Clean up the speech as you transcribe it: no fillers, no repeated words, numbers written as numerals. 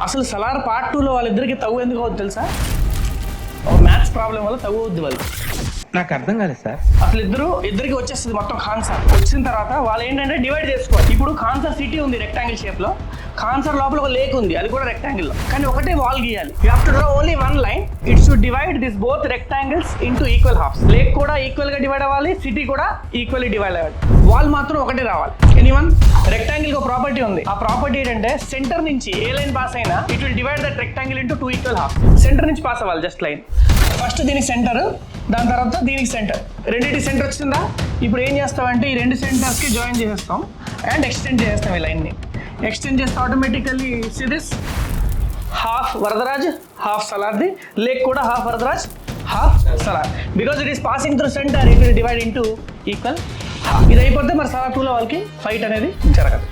అసలు సలార్ పార్ట్ 2లో వాళ్ళిద్దరికి తగు ఎందుకు అవుతుంది తెలుసా? మ్యాథ్స్ ప్రాబ్లం వల్ల తగు అవుద్ది వాళ్ళు. నాకు అర్థం కాలేదు సార్. అసలు ఇద్దరికి వచ్చేస్తుంది మొత్తం ఖాన్సార్. వచ్చిన తర్వాత వాళ్ళు ఏంటంటే డివైడ్ చేసుకోవాలి. ఇప్పుడు ఖాన్సార్ సిటీ ఉంది రెక్టాంగిల్ షేప్ లో, ఖాన్సార్ లోపల ఒక లేక్ ఉంది, అది కూడా రెక్టాంగిల్ లో, కానీ ఒకటే వాల్ గీయాలి. You have to draw only one line. It should divide this both rectangles into equal halves. Lake కూడా ఈక్వల్ గా డివైడ్ అవ్వాలి, సిటీ కూడా ఈక్వల్లీ డివైడ్ అవ్వాలి. వాల్ మాత్రం ఒకటే రావాలి. ఎనీవన్? రెక్టాంగిల్ ఒక ప్రాపర్టీ ఉంది. ఆ ప్రాపర్టీ ఏంటంటే సెంటర్ నుంచి ఏ లైన్ పాస్ అయినా it will divide that rectangle into 2 equal half. Centre నుంచి పాస్ అవ్వాలి జస్ట్ లైన్. ఫస్ట్ దీనికి సెంటర్, దాని తర్వాత దీనికి సెంటర్. రెండింటి సెంటర్ వచ్చిందా? ఇప్పుడు ఏం చేస్తామంటే ఈ రెండు సెంటర్స్కి జాయిన్ చేసేస్తాం అండ్ ఎక్స్టెండ్ చేస్తాం. ఈ లైన్ని ఎక్స్టెండ్ చేస్తే automatically see this half Varadaraj, half సలార్ది. లేక్ కూడా half Varadaraj, half Salaar. Because it is passing through centre, it will divide into equal half. ఇది అయిపోతే మరి సలార్ 2లో వాళ్ళకి ఫైట్ అనేది జరగదు.